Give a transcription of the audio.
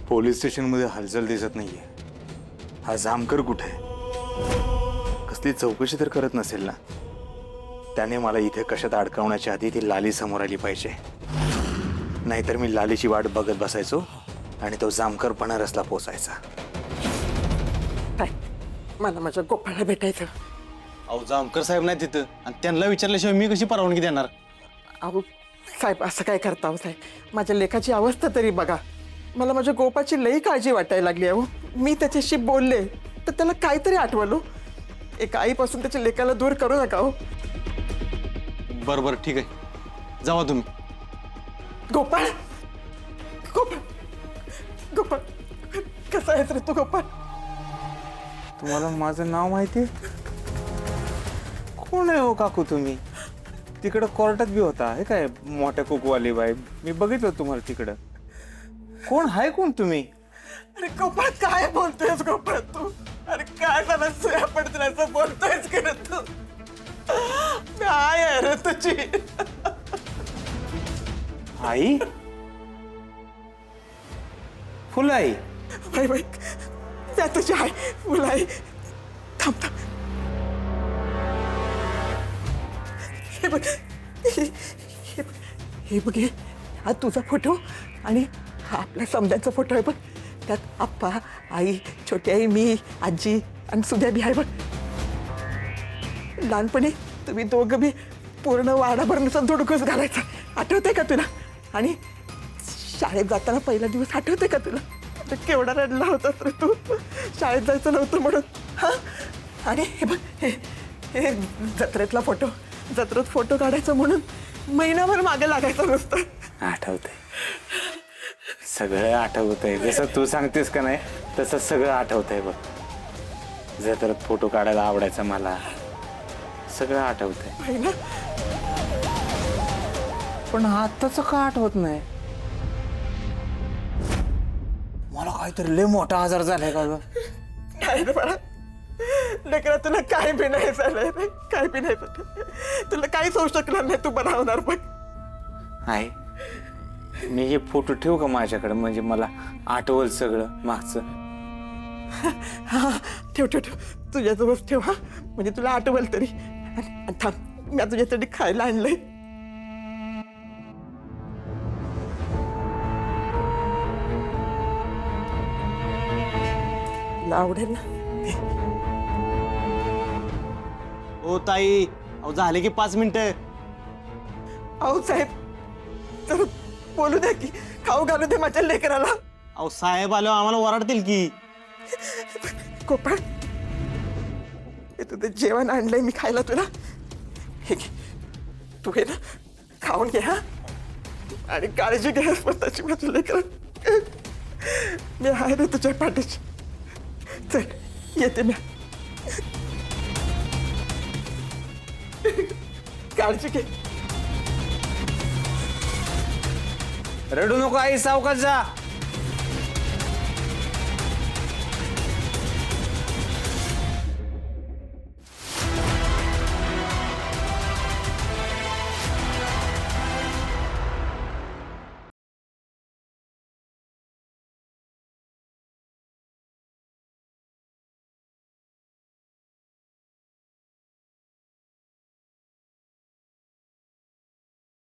Police स्टेशनमध्ये हालचाल दिसत नाहीये. हा जामकर कुठे आहे? कसली चौकशी तर करत नसेल ना? त्याने मला इथे कशात अडकवण्याच्या आधी ती लाली समोर आली पाहिजे. नाहीतर मी लालीची वाट बघत बसायचो आणि तो जामकर बनारसला पोचायचा. काय मला माझ्या गोपाळला भेटायचं. अहो जामकर साहेब नाही तिथं आणि त्यांना विचारल्याशिवाय मी कशी परवानगी देणार? अहो साहेब असं काय करता हो साहेब? माझ्या लेखाची अवस्था तरी बघा. मला माझ्या गोपाची लई काळजी वाटायला लागली. अहो मी त्याच्याशी बोलले तर त्याला काहीतरी आठवलो. एका आईपासून त्याच्या लेकाला दूर करू नका हो. बरं बरं ठीक आहे, जावा तुम्ही. गोपाळ गोपाळ गोपाळ कसा आहेस रे तू गोपाळ? तुम्हाला माझं नाव माहिती? कोण आहे हो काकू तुम्ही? तिकडं कोर्टात बी होता हे काय मोठ्या कुकवाली बाई? मी बघितलं तुम्हाला तिकडं. कोण आहे कोण तुम्ही? अरे गोपाळ काय बोलतोयस गोपाळ तू? अरे काय झालं सुया पडतील असं बोलतोयस करत तू? काय आहे रे तुझी? आई? फुलाई? बाई बाई त्या तुझी आहे मुलाई. थांब थांब. हे बघ हे बघ, हा तुझा फोटो आणि हा आपल्या समजांचा फोटो आहे बघ. त्यात आप्पा, आई, छोटी आई, मी, आजी आणि सुद्या बी आहे बघ. लहानपणी तुम्ही दोघं बी पूर्ण वाडाभर नुसतं धुडकूस घालायचा. आठवतंय का तुला? आणि शाळेत जाताना पहिला दिवस आठवतंय का तुला? आता केवढा रडला होतास रे तू शाळेत जायचं नव्हतं म्हणून. हा आणि हे बघ हे जत्रेतला फोटो. जत्रेत फोटो काढायचं म्हणून महिनाभर मागे लागायचं नुसतं. आठवतंय, सगळं आठवतंय. जसं तू सांगतेस का नाही तसं सगळं आठवतंय बघ. जत्रेत फोटो काढायला आवडायचं मला. सगळं आठवतंय. महिना पण आताच का आठवत नाही? मला काहीतरी लय मोठा आजार झालाय का ग? काय रे बाळा? लेकरा तुला काय बी नाही झालंय रे, काय बी नाही झालं. तुला काहीच होऊ शकणार नाही. तू बरा होणार बघ. आहे, मी हे फोटो ठेवू का माझ्याकडे? म्हणजे मला आठवल सगळं मागचं. हा ठेव ठेव ठेव तुझ्याजवळच ठेव. हा म्हणजे तुला आठवल तरी. आणि थांब मी तुझ्यासाठी खायला आणलंय. तुला आवडेल ना? ओ ताई, अहो झाले की 5 मिनिटं. अहो साहेब तर बोलू द्या की, खाऊ घालू दे माझ्या लेकराला. अहो साहेब आलो आम्हाला ओरडतील की. गोपाळ हे तुझं जेवण आणलंय मी खायला तुला. हे घे, तू हे ना खाऊन घे. हा आणि काळजी घे स्वतःची माझ्या लेकरा. मी आहे रे तुझ्या पाठीशी. चल येते मी. काळजी घे. रडू नको आई, सावकाश जा.